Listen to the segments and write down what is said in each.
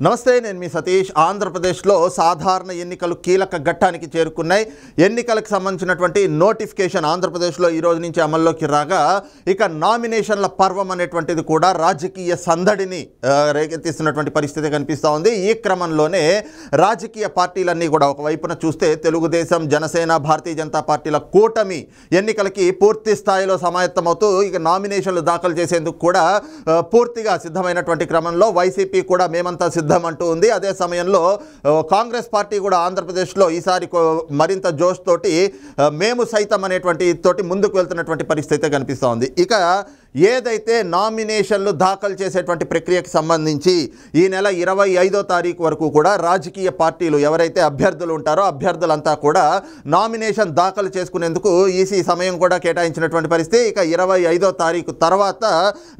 నమస్తే, నేను మీ సతీష్. ఆంధ్రప్రదేశ్లో సాధారణ ఎన్నికలు కీలక ఘట్టానికి చేరుకున్నాయి. ఎన్నికలకు సంబంధించినటువంటి నోటిఫికేషన్ ఆంధ్రప్రదేశ్లో ఈ రోజు నుంచి అమల్లోకి రాగా ఇక నామినేషన్ల పర్వం అనేటువంటిది కూడా రాజకీయ సందడిని రేకెత్తిస్తున్నటువంటి పరిస్థితి కనిపిస్తూ ఉంది. ఈ క్రమంలోనే రాజకీయ పార్టీలన్నీ కూడా ఒకవైపున చూస్తే తెలుగుదేశం, జనసేన, భారతీయ జనతా పార్టీల కూటమి ఎన్నికలకి పూర్తి స్థాయిలో సమాయత్తమవుతూ ఇక నామినేషన్లు దాఖలు చేసేందుకు కూడా పూర్తిగా సిద్ధమైనటువంటి క్రమంలో వైసీపీ కూడా మేమంతా అంటూ ఉంది. అదే సమయంలో కాంగ్రెస్ పార్టీ కూడా ఆంధ్రప్రదేశ్లో ఈసారి మరింత జోష్ తోటి మేము సైతం అనేటువంటి తోటి ముందుకు వెళ్తున్నటువంటి పరిస్థితి కనిపిస్తూ ఉంది. ఇక ఏదైతే నామినేషన్లు దాఖలు చేసేటువంటి ప్రక్రియకు సంబంధించి ఈ నెల 25వ తారీఖు వరకు కూడా రాజకీయ పార్టీలు ఎవరైతే అభ్యర్థులు ఉంటారో అభ్యర్థులంతా కూడా నామినేషన్ దాఖలు చేసుకునేందుకు ఈసీ సమయం కూడా కేటాయించినటువంటి పరిస్థితి. ఇక 25వ తారీఖు తర్వాత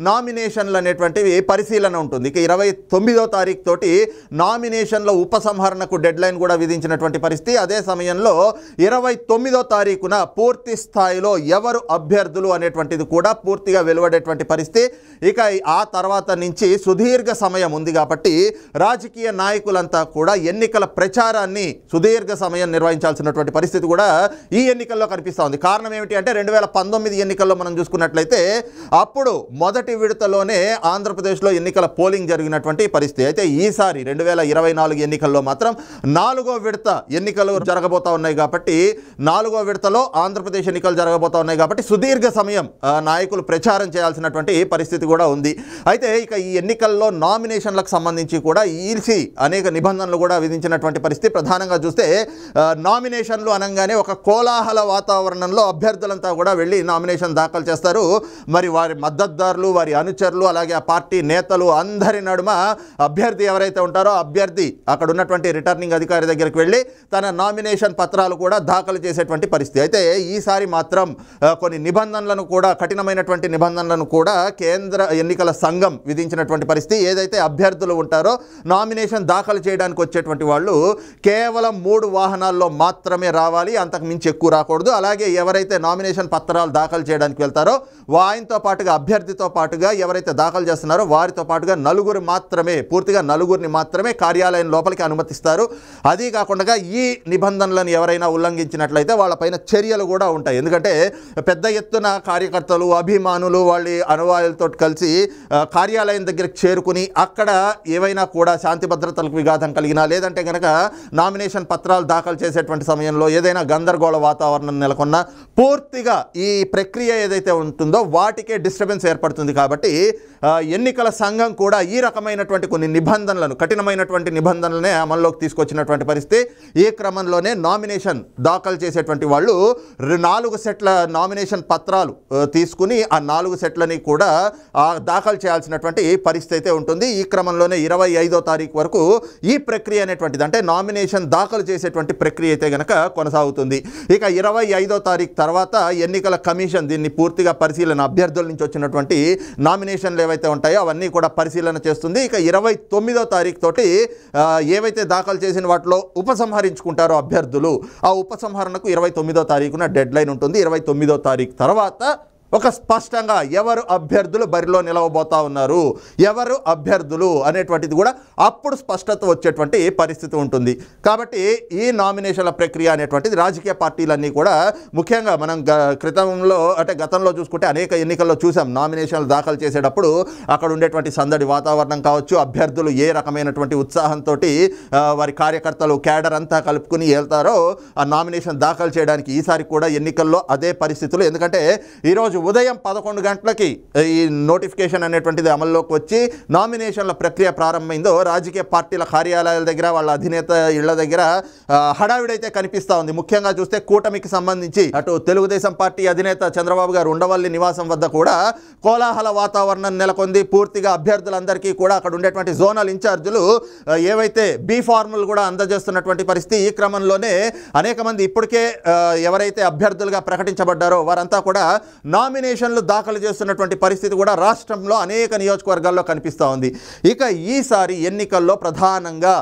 నామినేషన్లు అనేటువంటివి పరిశీలన ఉంటుంది. ఇక 29వ తారీఖు తోటి నామినేషన్ల ఉపసంహరణకు డెడ్ లైన్ కూడా విధించినటువంటి పరిస్థితి. అదే సమయంలో 29వ తారీఖున పూర్తి స్థాయిలో ఎవరు అభ్యర్థులు అనేటువంటిది కూడా పూర్తిగా వెలువడేటువంటి పరిస్థితి. ఇక ఆ తర్వాత నుంచి సుదీర్ఘ సమయం ఉంది కాబట్టి రాజకీయ నాయకులంతా కూడా ఎన్నికల ప్రచారాన్ని సుదీర్ఘ సమయం నిర్వహించాల్సినటువంటి పరిస్థితి కూడా ఈ ఎన్నికల్లో కనిపిస్తూ ఉంది. కారణం ఏమిటి అంటే 2019 ఎన్నికల్లో మనం చూసుకున్నట్లయితే అప్పుడు మొదటి విడతలోనే ఆంధ్రప్రదేశ్లో ఎన్నికల పోలింగ్ జరిగినటువంటి పరిస్థితి. అయితే ఈసారి 2024 ఎన్నికల్లో మాత్రం 4వ విడత ఎన్నికలు జరగబోతా ఉన్నాయి కాబట్టి 4వ విడతలో ఆంధ్రప్రదేశ్ ఎన్నికలు జరగబోతా ఉన్నాయి కాబట్టి సుదీర్ఘ సమయం నాయకులు ప్రచారం చేయాల్సినటువంటి పరిస్థితి కూడా ఉంది. అయితే ఇక ఈ ఎన్నికల్లో నామినేషన్లకు సంబంధించి కూడా ఈసీ అనేక నిబంధనలు కూడా విధించినటువంటి పరిస్థితి. ప్రధానంగా చూస్తే నామినేషన్లు అనగానే ఒక కోలాహల వాతావరణంలో అభ్యర్థులంతా కూడా వెళ్ళి నామినేషన్ దాఖలు చేస్తారు. మరి వారి మద్దతుదారులు, వారి అనుచరులు, అలాగే ఆ పార్టీ నేతలు అందరి నడుమ అభ్యర్థి ఎవరైతే ఉంటారో అభ్యర్థి అక్కడ ఉన్నటువంటి రిటర్నింగ్ అధికారి దగ్గరికి వెళ్ళి తన నామినేషన్ పత్రాలు కూడా దాఖలు చేసేటువంటి పరిస్థితి. అయితే ఈసారి మాత్రం కొన్ని నిబంధనలను కూడా కఠినమైనటువంటి నిబంధనలను కూడా కేంద్ర ఎన్నికల సంఘం విధించినటువంటి పరిస్థితి. ఏదైతే అభ్యర్థులు ఉంటారో నామినేషన్ దాఖలు చేయడానికి వచ్చేటువంటి వాళ్ళు కేవలం 3 వాహనాల్లో మాత్రమే రావాలి, అంతకు మించి ఎక్కువ రాకూడదు. అలాగే ఎవరైతే నామినేషన్ పత్రాలు దాఖలు చేయడానికి వెళ్తారో ఆయనతో పాటుగా అభ్యర్థితో పాటుగా ఎవరైతే దాఖలు చేస్తున్నారో వారితో పాటుగా పూర్తిగా నలుగురిని మాత్రమే కార్యాలయం లోపలికి అనుమతిస్తారు. అదీ కాకుండా ఈ నిబంధనలను ఎవరైనా ఉల్లంఘించినట్లయితే వాళ్ళపైన చర్యలు కూడా ఉంటాయి. ఎందుకంటే పెద్ద ఎత్తున కార్యకర్తలు, అభిమానులు, వాళ్ళ అనువాయులతో కలిసి కార్యాలయం దగ్గరికి చేరుకుని అక్కడ ఏవైనా కూడా శాంతి భద్రతలకు విఘాతం కలిగినా లేదంటే కనుక నామినేషన్ పత్రాలు దాఖలు చేసేటువంటి సమయంలో ఏదైనా గందరగోళ వాతావరణం నెలకొన్నా పూర్తిగా ఈ ప్రక్రియ ఏదైతే ఉంటుందో వాటికే డిస్టర్బెన్స్ ఏర్పడుతుంది. కాబట్టి ఎన్నికల సంఘం కూడా ఈ రకమైనటువంటి కొన్ని నిబంధనలను, కఠినమైనటువంటి నిబంధనలనే అమల్లోకి తీసుకొచ్చినటువంటి పరిస్థితి. ఈ క్రమంలోనే నామినేషన్ దాఖలు చేసేటువంటి వాళ్ళు 4 సెట్ల నామినేషన్ పత్రాలు తీసుకుని ఆ 4 సెట్లని కూడా దాఖలు చేయాల్సినటువంటి పరిస్థితి అయితే ఉంటుంది. ఈ క్రమంలోనే 25వ తారీఖు వరకు ఈ ప్రక్రియ అనేటువంటిది అంటే నామినేషన్ దాఖలు చేసేటువంటి ప్రక్రియ అయితే కనుక కొనసాగుతుంది. ఇక 25వ తారీఖు తర్వాత ఎన్నికల కమిషన్ దీన్ని పూర్తిగా పరిశీలన, అభ్యర్థుల నుంచి వచ్చినటువంటి నామినేషన్లు ఏవైతే ఉంటాయో అవన్నీ కూడా పరిశీలన చేస్తుంది. ఇక 29వ తారీఖు తోటి ఏవైతే దాఖలు చేసిన వాటిలో ఉపసంహరించుకుంటారో అభ్యర్థులు, ఆ ఉపసంహరణకు 29వ తారీఖున డెడ్ లైన్ ఉంటుంది. 29వ తారీఖు తర్వాత ఒక స్పష్టంగా ఎవరు అభ్యర్థులు బరిలో నిలవబోతా ఉన్నారు, ఎవరు అభ్యర్థులు అనేటువంటిది కూడా అప్పుడు స్పష్టత వచ్చేటువంటి పరిస్థితి ఉంటుంది. కాబట్టి ఈ నామినేషన్ల ప్రక్రియ అనేటువంటిది రాజకీయ పార్టీలన్నీ కూడా ముఖ్యంగా మనం గతంలో చూసుకుంటే అనేక ఎన్నికల్లో చూసాం. నామినేషన్లు దాఖలు చేసేటప్పుడు అక్కడ ఉండేటువంటి సందడి వాతావరణం కావచ్చు, అభ్యర్థులు ఏ రకమైనటువంటి ఉత్సాహంతో వారి కార్యకర్తలు, క్యాడర్ అంతా కలుపుకుని వెళ్తారో ఆ నామినేషన్ దాఖలు చేయడానికి ఈసారి కూడా ఎన్నికల్లో అదే పరిస్థితులు. ఎందుకంటే ఈరోజు ఉదయం 11 గంటలకి ఈ నోటిఫికేషన్ అనేటువంటిది అమల్లోకి వచ్చి నామినేషన్ల ప్రక్రియ ప్రారంభమైందో రాజకీయ పార్టీల కార్యాలయాల దగ్గర, వాళ్ళ అధినేత ఇళ్ల దగ్గర హడావిడైతే కనిపిస్తూ ఉంది. ముఖ్యంగా చూస్తే కూటమికి సంబంధించి అటు తెలుగుదేశం పార్టీ అధినేత చంద్రబాబు గారు ఉండవల్లి నివాసం వద్ద కూడా కోలాహల వాతావరణం నెలకొంది. పూర్తిగా అభ్యర్థులందరికీ కూడా అక్కడ ఉండేటువంటి జోనల్ ఇన్ఛార్జీలు ఏవైతే బీ ఫార్ములు కూడా అందజేస్తున్నటువంటి పరిస్థితి. ఈ క్రమంలోనే అనేక మంది ఇప్పటికే ఎవరైతే అభ్యర్థులుగా ప్రకటించబడ్డారో వారంతా కూడా నామినేషన్లు దాఖలు చేస్తున్నటువంటి పరిస్థితి కూడా రాష్ట్రంలో అనేక నియోజకవర్గాల్లో కనిపిస్తూ ఉంది. ఇక ఈసారి ఎన్నికల్లో ప్రధానంగా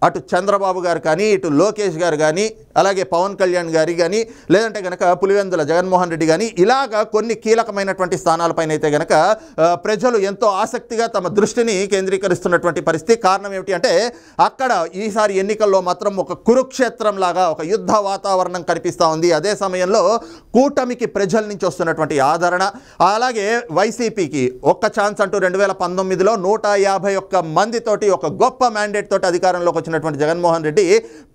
అటు చంద్రబాబు గారు కానీ, ఇటు లోకేష్ గారు కానీ, అలాగే పవన్ కళ్యాణ్ గారి కానీ, లేదంటే కనుక పులివెందుల జగన్మోహన్ రెడ్డి కానీ, ఇలాగా కొన్ని కీలకమైనటువంటి స్థానాలపైన అయితే కనుక ప్రజలు ఎంతో ఆసక్తిగా తమ దృష్టిని కేంద్రీకరిస్తున్నటువంటి పరిస్థితి. కారణం ఏమిటి అంటే అక్కడ ఈసారి ఎన్నికల్లో మాత్రం ఒక కురుక్షేత్రం లాగా ఒక యుద్ధ వాతావరణం కనిపిస్తూ ఉంది. అదే సమయంలో కూటమికి ప్రజల నుంచి వస్తున్నటువంటి ఆదరణ, అలాగే వైసీపీకి ఒక్క ఛాన్స్ అంటూ 2019లో 151 మందితోటి ఒక గొప్ప మ్యాండేట్ తోటి అధికారంలోకి వచ్చినటువంటి జగన్మోహన్ రెడ్డి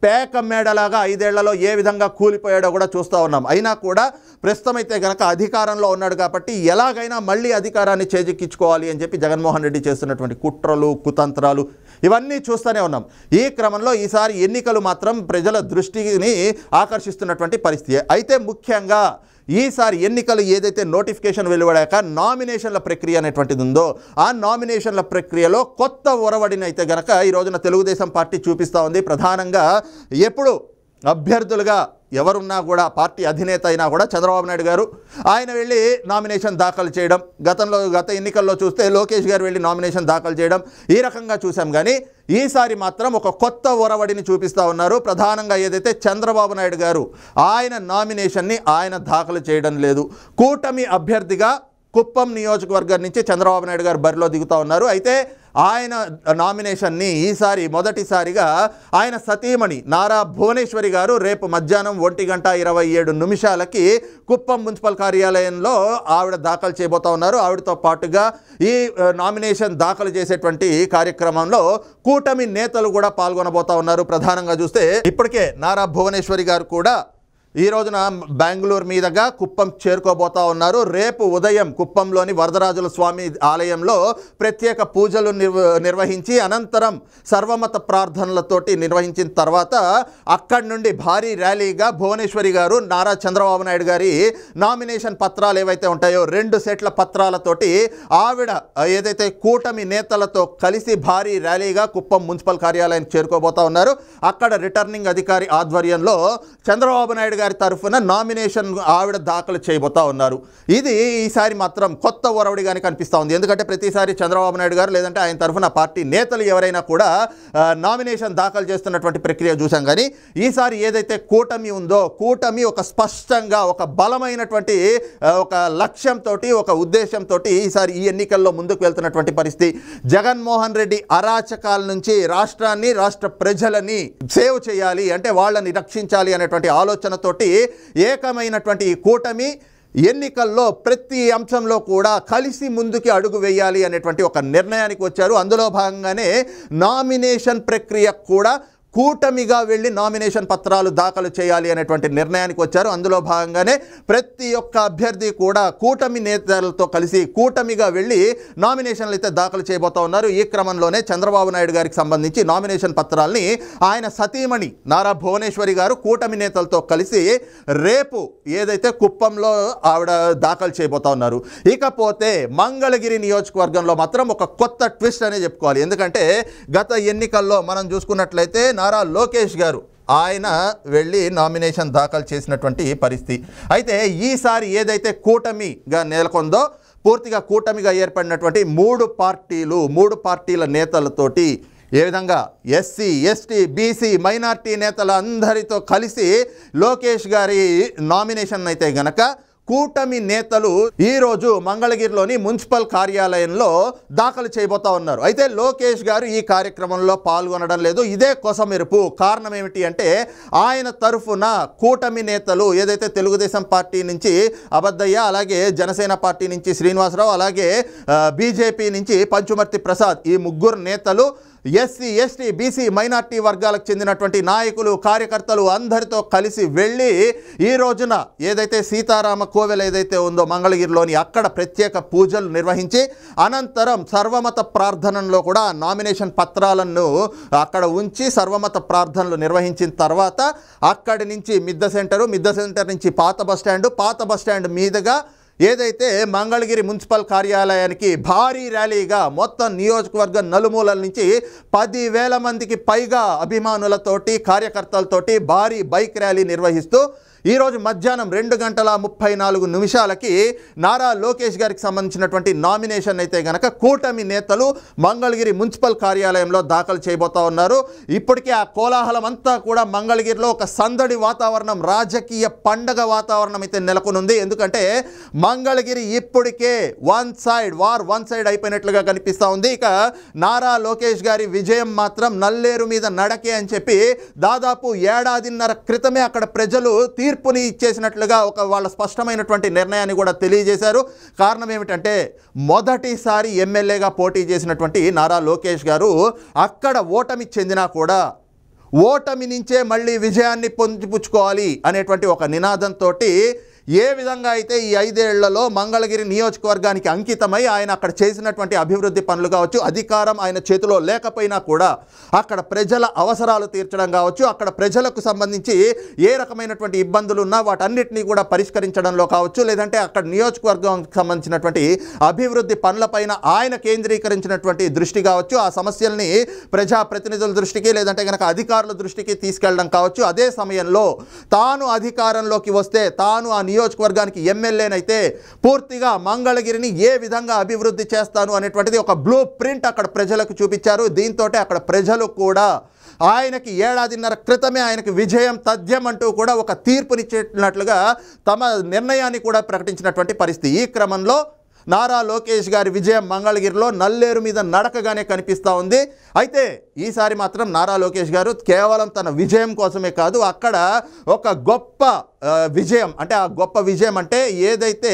పేక మేడలాగా 5 ఏళ్లలో ఏ విధంగా కూలిపోయాడో కూడా చూస్తూ ఉన్నాం. అయినా కూడా ప్రస్తుతం అయితే కనుక అధికారంలో ఉన్నాడు కాబట్టి ఎలాగైనా మళ్ళీ అధికారాన్ని చేజిక్కించుకోవాలి అని చెప్పి జగన్మోహన్ రెడ్డి చేస్తున్నటువంటి కుట్రలు, కుతంత్రాలు ఇవన్నీ చూస్తూనే ఉన్నాం. ఈ క్రమంలో ఈసారి ఎన్నికలు మాత్రం ప్రజల దృష్టిని ఆకర్షిస్తున్నటువంటి పరిస్థితి. అయితే ముఖ్యంగా ఈసారి ఎన్నికలు ఏదైతే నోటిఫికేషన్ వెలువడాక నామినేషన్ల ప్రక్రియ అనేటువంటిది ఉందో ఆ నామినేషన్ల ప్రక్రియలో కొత్త ఒరవడిని అయితే గనక ఈ రోజున తెలుగుదేశం పార్టీ చూపిస్తూ ఉంది. ప్రధానంగా ఎప్పుడు అభ్యర్థులుగా ఎవరున్నా కూడా పార్టీ అధినేత అయినా కూడా చంద్రబాబు నాయుడు గారు ఆయన వెళ్ళి నామినేషన్ దాఖలు చేయడం, గత ఎన్నికల్లో చూస్తే లోకేష్ గారు వెళ్ళి నామినేషన్ దాఖలు చేయడం ఈ రకంగా చూసాం. కానీ ఈసారి మాత్రం ఒక కొత్త ఒరవడిని చూపిస్తూ ఉన్నారు. ప్రధానంగా ఏదైతే చంద్రబాబు నాయుడు గారు ఆయన నామినేషన్ని ఆయన దాఖలు చేయడం లేదు. కూటమి అభ్యర్థిగా కుప్పం నియోజకవర్గం నుంచి చంద్రబాబు నాయుడు గారు బరిలో దిగుతూ ఉన్నారు. అయితే ఆయన నామినేషన్ని ఈసారి మొదటిసారిగా ఆయన సతీమణి నారా భువనేశ్వరి గారు రేపు మధ్యాహ్నం 1:27 కుప్పం మున్సిపల్ కార్యాలయంలో ఆవిడ దాఖలు చేయబోతా ఉన్నారు. ఆవిడతో పాటుగా ఈ నామినేషన్ దాఖలు చేసేటువంటి కార్యక్రమంలో కూటమి నేతలు కూడా పాల్గొనబోతా ఉన్నారు. ప్రధానంగా చూస్తే ఇప్పటికే నారా భువనేశ్వరి గారు కూడా ఈ రోజున బెంగళూరు మీదుగా కుప్పం చేరుకోబోతా ఉన్నారు. రేపు ఉదయం కుప్పంలోని వరదరాజుల స్వామి ఆలయంలో ప్రత్యేక పూజలు నిర్వహించి అనంతరం సర్వమత ప్రార్థనలతోటి నిర్వహించిన తర్వాత అక్కడి నుండి భారీ ర్యాలీగా భువనేశ్వరి గారు నారా చంద్రబాబు నాయుడు గారి నామినేషన్ పత్రాలు ఏవైతే ఉంటాయో 2 సెట్ల పత్రాలతోటి ఆవిడ ఏదైతే కూటమి నేతలతో కలిసి భారీ ర్యాలీగా కుప్పం మున్సిపల్ కార్యాలయానికి చేరుకోబోతా ఉన్నారు. అక్కడ రిటర్నింగ్ అధికారి ఆధ్వర్యంలో చంద్రబాబు నాయుడు గారి తరఫున నామినేషన్ ఆవిడ దాఖలు చేయబోతా ఉన్నారు. ఇది ఈసారి మాత్రం కొత్త ఒరవడిగానే కనిపిస్తూ ఉంది. ఎందుకంటే ప్రతిసారి చంద్రబాబు నాయుడు గారు లేదంటే ఆయన తరఫున పార్టీ నేతలు ఎవరైనా కూడా నామినేషన్ దాఖలు చేస్తున్నటువంటి ప్రక్రియ చూసాం. కానీ ఈసారి ఏదైతే కూటమి ఉందో కూటమి ఒక స్పష్టంగా ఒక బలమైనటువంటి ఒక లక్ష్యంతో ఒక ఉద్దేశంతో ఈసారి ఈ ఎన్నికల్లో ముందుకు వెళ్తున్నటువంటి పరిస్థితి. జగన్మోహన్ రెడ్డి అరాచకాల నుంచి రాష్ట్రాన్ని, రాష్ట్ర ప్రజలని సేవ్ చేయాలి అంటే వాళ్ళని రక్షించాలి అనేటువంటి ఆలోచనతోటి ఏకమైనటువంటి ఈ కూటమి ఎన్నికల్లో ప్రతి అంశంలో కూడా కలిసి ముందుకి అడుగు వేయాలి అనేటువంటి ఒక నిర్ణయానికి వచ్చారు. అందులో భాగంగానే నామినేషన్ ప్రక్రియ కూడా కూటమిగా వెళ్ళి నామినేషన్ పత్రాలు దాఖలు చేయాలి అనేటువంటి నిర్ణయానికి వచ్చారు. అందులో భాగంగానే ప్రతి ఒక్క అభ్యర్థి కూడా కూటమి నేతలతో కలిసి కూటమిగా వెళ్ళి నామినేషన్లు అయితే దాఖలు చేయబోతా ఉన్నారు. ఈ క్రమంలోనే చంద్రబాబు నాయుడు గారికి సంబంధించి నామినేషన్ పత్రాలని ఆయన సతీమణి నారా భువనేశ్వరి గారు కూటమి నేతలతో కలిసి రేపు ఏదైతే కుప్పంలో ఆవిడ దాఖలు చేయబోతా ఉన్నారు. ఇకపోతే మంగళగిరి నియోజకవర్గంలో మాత్రం ఒక కొత్త ట్విస్ట్ అనే చెప్పుకోవాలి. ఎందుకంటే గత ఎన్నికల్లో మనం చూసుకున్నట్లయితే నారా లోకేష్ గారు ఆయన వెళ్ళి నామినేషన్ దాఖలు చేసినటువంటి పరిస్థితి. అయితే ఈసారి ఏదైతే కూటమిగా నెలకొందో పూర్తిగా కూటమిగా ఏర్పడినటువంటి 3 పార్టీల నేతలతోటి ఏ విధంగా ఎస్సీ, ఎస్టీ, బీసీ, మైనార్టీ నేతలందరితో కలిసి లోకేష్ గారి నామినేషన్ అయితే గనక కూటమి నేతలు ఈరోజు మంగళగిరిలోని మున్సిపల్ కార్యాలయంలో దాఖలు చేయబోతా ఉన్నారు. అయితే లోకేష్ గారు ఈ కార్యక్రమంలో పాల్గొనడం లేదు. ఇదే కొసమెరుపు. కారణం ఏమిటి అంటే ఆయన తరఫున కూటమి నేతలు ఏదైతే తెలుగుదేశం పార్టీ నుంచి అబద్దయ్య, అలాగే జనసేన పార్టీ నుంచి శ్రీనివాసరావు, అలాగే బీజేపీ నుంచి పంచుమర్తి ప్రసాద్, ఈ 3 నేతలు ఎస్సీ, ఎస్టీ, బీసీ, మైనార్టీ వర్గాలకు చెందినటువంటి నాయకులు, కార్యకర్తలు అందరితో కలిసి వెళ్ళి ఈ రోజున ఏదైతే సీతారామ కోవెల ఏదైతే ఉందో మంగళగిరిలోని అక్కడ ప్రత్యేక పూజలు నిర్వహించి అనంతరం సర్వమత ప్రార్థనలో కూడా నామినేషన్ పత్రాలను అక్కడ ఉంచి సర్వమత ప్రార్థనలు నిర్వహించిన తర్వాత అక్కడి నుంచి మిద్ద సెంటర్ నుంచి పాత బస్టాండ్ మీదుగా ఏదైతే మంగళగిరి మున్సిపల్ కార్యాలయానికి భారీ ర్యాలీగా మొత్తం నియోజకవర్గం నలుమూలల నుంచి 10,000 మందికి పైగా అభిమానులతోటి, కార్యకర్తలతోటి భారీ బైక్ ర్యాలీ నిర్వహిస్తూ ఈరోజు మధ్యాహ్నం 2:34 నారా లోకేష్ గారికి సంబంధించినటువంటి నామినేషన్ అయితే గనక కూటమి నేతలు మంగళగిరి మున్సిపల్ కార్యాలయంలో దాఖలు చేయబోతా ఉన్నారు. ఇప్పటికే ఆ కోలాహలం అంతా కూడా మంగళగిరిలో ఒక సందడి వాతావరణం, రాజకీయ పండగ వాతావరణం అయితే నెలకొనుంది. ఎందుకంటే మంగళగిరి ఇప్పటికే వన్ సైడ్ అయిపోయినట్లుగా కనిపిస్తూ ఉంది. ఇక నారా లోకేష్ గారి విజయం మాత్రం నల్లేరు మీద నడకే అని చెప్పి దాదాపు ఏడాదిన్నర క్రితమే అక్కడ ప్రజలు తీర్పుని ఇచ్చేసినట్లుగా వాళ్ళ స్పష్టమైనటువంటి నిర్ణయాన్ని కూడా తెలియజేశారు. కారణం ఏమిటంటే మొదటిసారి ఎమ్మెల్యేగా పోటీ చేసినటువంటి నారా లోకేష్ గారు అక్కడ ఓటమి చెందినా కూడా ఓటమి నుంచే మళ్ళీ విజయాన్ని పొందిపుచ్చుకోవాలి అనేటువంటి ఒక నినాదంతో ఏ విధంగా అయితే ఈ 5 ఏళ్లలో మంగళగిరి నియోజకవర్గానికి అంకితమై ఆయన అక్కడ చేసినటువంటి అభివృద్ధి పనులు కావచ్చు, అధికారం ఆయన చేతిలో లేకపోయినా కూడా అక్కడ ప్రజల అవసరాలు తీర్చడం కావచ్చు, అక్కడ ప్రజలకు సంబంధించి ఏ రకమైనటువంటి ఇబ్బందులు ఉన్నా వాటన్నిటినీ కూడా పరిష్కరించడంలో కావచ్చు, లేదంటే అక్కడ నియోజకవర్గానికి సంబంధించినటువంటి అభివృద్ధి పనులపైన ఆయన కేంద్రీకరించినటువంటి దృష్టి కావచ్చు, ఆ సమస్యల్ని ప్రజాప్రతినిధుల దృష్టికి లేదంటే కనుక అధికారుల దృష్టికి తీసుకెళ్ళడం కావచ్చు. అదే సమయంలో తాను అధికారంలోకి వస్తే తాను ఆ నియోజకవర్గానికి ఎమ్మెల్యేనైతే పూర్తిగా మంగళగిరిని ఏ విధంగా అభివృద్ధి చేస్తాను అనేటువంటిది ఒక బ్లూ ప్రింట్ అక్కడ ప్రజలకు చూపించారు. దీంతో అక్కడ ప్రజలు కూడా ఆయనకి ఏడాదిన్నర క్రితమే ఆయనకి విజయం తథ్యం అంటూ కూడా ఒక తీర్పునిచ్చేటట్లుగా తమ నిర్ణయాన్ని కూడా ప్రకటించినటువంటి పరిస్థితి. ఈ క్రమంలో నారా లోకేష్ గారి విజయం మంగళగిరిలో నల్లేరు మీద నడకగానే కనిపిస్తూ ఉంది. అయితే ఈసారి మాత్రం నారా లోకేష్ గారు కేవలం తన విజయం కోసమే కాదు, అక్కడ ఒక గొప్ప విజయం అంటే ఆ గొప్ప విజయం అంటే ఏదైతే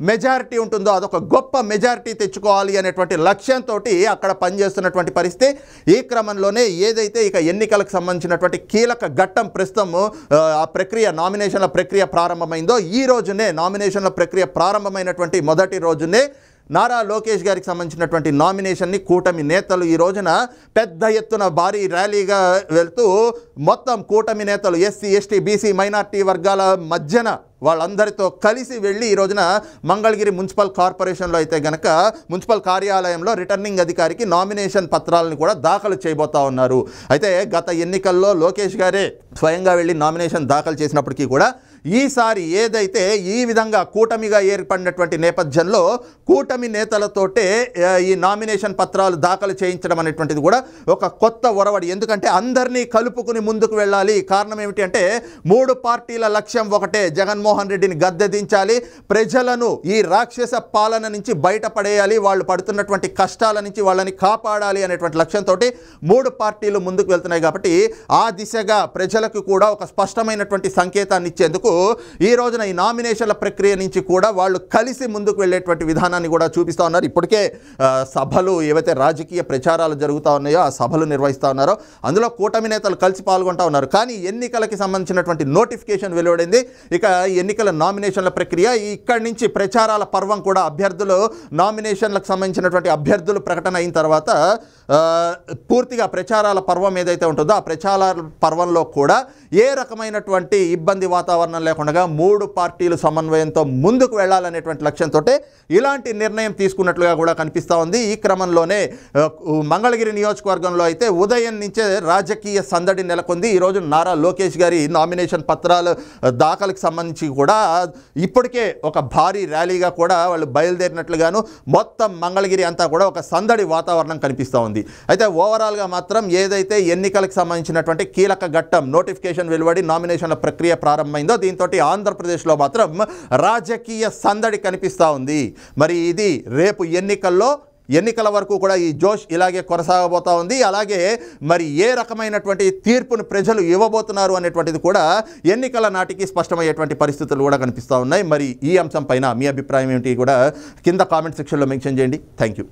మెజారిటీ ఉంటుందో అదొక గొప్ప మెజారిటీ తెచ్చుకోవాలి అనేటువంటి లక్ష్యంతో అక్కడ పనిచేస్తున్నటువంటి పరిస్థితి. ఈ క్రమంలోనే ఏదైతే ఇక ఎన్నికలకు సంబంధించినటువంటి కీలక ఘట్టం ప్రస్తుతం ఆ ప్రక్రియ నామినేషన్ల ప్రక్రియ ప్రారంభమైందో ఈ రోజునే నామినేషన్ల ప్రక్రియ ప్రారంభమైనటువంటి మొదటి రోజునే నారా లోకేష్ గారికి సంబంధించినటువంటి నామినేషన్ని కూటమి నేతలు ఈ రోజున పెద్ద ఎత్తున భారీ ర్యాలీగా వెళ్తూ మొత్తం కూటమి నేతలు ఎస్సీ, ఎస్టీ, బీసీ, మైనార్టీ వర్గాల మధ్యన వాళ్ళందరితో కలిసి వెళ్ళి ఈ రోజున మంగళగిరి మున్సిపల్ కార్పొరేషన్లో అయితే గనక మున్సిపల్ కార్యాలయంలో రిటర్నింగ్ అధికారికి నామినేషన్ పత్రాలను కూడా దాఖలు చేయబోతా ఉన్నారు. అయితే గత ఎన్నికల్లో లోకేష్ గారే స్వయంగా వెళ్ళి నామినేషన్ దాఖలు చేసినప్పటికీ కూడా ఈసారి ఏదైతే ఈ విధంగా కూటమిగా ఏర్పడినటువంటి నేపథ్యంలో కూటమి నేతలతోటే ఈ నామినేషన్ పత్రాలు దాఖలు చేయించడం అనేటువంటిది కూడా ఒక కొత్త ఒరవడి. ఎందుకంటే అందరినీ కలుపుకుని ముందుకు వెళ్ళాలి. కారణం ఏమిటి అంటే 3 పార్టీల లక్ష్యం ఒకటే, జగన్మోహన్ రెడ్డిని గద్దె దించాలి, ప్రజలను ఈ రాక్షస పాలన నుంచి బయటపడేయాలి, వాళ్ళు పడుతున్నటువంటి కష్టాల నుంచి వాళ్ళని కాపాడాలి అనేటువంటి లక్ష్యంతో 3 పార్టీలు ముందుకు వెళ్తున్నాయి. కాబట్టి ఆ దిశగా ప్రజలకు కూడా ఒక స్పష్టమైనటువంటి సంకేతాన్ని ఇచ్చేందుకు ఈ రోజున ఈ నామినేషన్ల ప్రక్రియ నుంచి కూడా వాళ్ళు కలిసి ముందుకు వెళ్ళేటువంటి విధానాన్ని కూడా చూపిస్తూ ఉన్నారు. ఇప్పటికే సభలు ఏవైతే రాజకీయ ప్రచారాలు జరుగుతూ ఉన్నాయో ఆ సభలు నిర్వహిస్తూ ఉన్నారో అందులో కూటమి నేతలు కలిసి పాల్గొంటూ ఉన్నారు. కానీ ఎన్నికలకి సంబంధించినటువంటి నోటిఫికేషన్ వెలువడింది. ఇక ఎన్నికల నామినేషన్ల ప్రక్రియ ఇక్కడి నుంచి ప్రచారాల పర్వం కూడా అభ్యర్థులు నామినేషన్లకు సంబంధించినటువంటి అభ్యర్థులు ప్రకటన అయిన తర్వాత పూర్తిగా ప్రచారాల పర్వం ఏదైతే ఉంటుందో ఆ ప్రచారాల పర్వంలో కూడా ఏ రకమైనటువంటి ఇబ్బంది వాతావరణం లేకుండా 3 పార్టీలు సమన్వయంతో ముందుకు వెళ్ళాలనేటువంటి లక్ష్యంతో ఇలాంటి నిర్ణయం తీసుకున్నట్లుగా కూడా కనిపిస్తూ ఉంది. ఈ క్రమంలోనే మంగళగిరి నియోజకవర్గంలో అయితే ఉదయం నుంచే రాజకీయ సందడి నెలకొంది. ఈరోజు నారా లోకేష్ గారి నామినేషన్ పత్రాలు దాఖలుకి సంబంధించి కూడా ఇప్పటికే ఒక భారీ ర్యాలీగా కూడా వాళ్ళు బయలుదేరినట్లుగాను మొత్తం మంగళగిరి అంతా కూడా ఒక సందడి వాతావరణం కనిపిస్తూ ఉంది. అయితే ఓవరాల్గా మాత్రం ఏదైతే ఎన్నికలకు సంబంధించినటువంటి కీలక ఘట్టం నోటిఫికేషన్ వెలువడి నామినేషన్ల ప్రక్రియ ప్రారంభమైందో దీంతో ఆంధ్రప్రదేశ్లో మాత్రం రాజకీయ సందడి కనిపిస్తూ ఉంది. మరి ఇది రేపు ఎన్నికల వరకు కూడా ఈ జోష్ ఇలాగే కొనసాగబోతా ఉంది. అలాగే మరి ఏ రకమైనటువంటి తీర్పును ప్రజలు ఇవ్వబోతున్నారు అనేటువంటిది కూడా ఎన్నికల నాటికి స్పష్టమయ్యేటువంటి పరిస్థితులు కూడా కనిపిస్తూ ఉన్నాయి. మరి ఈ అంశం పైన మీ అభిప్రాయం ఏమిటి కూడా కింద కామెంట్ సెక్షన్లో మెన్షన్ చేయండి. Thank you.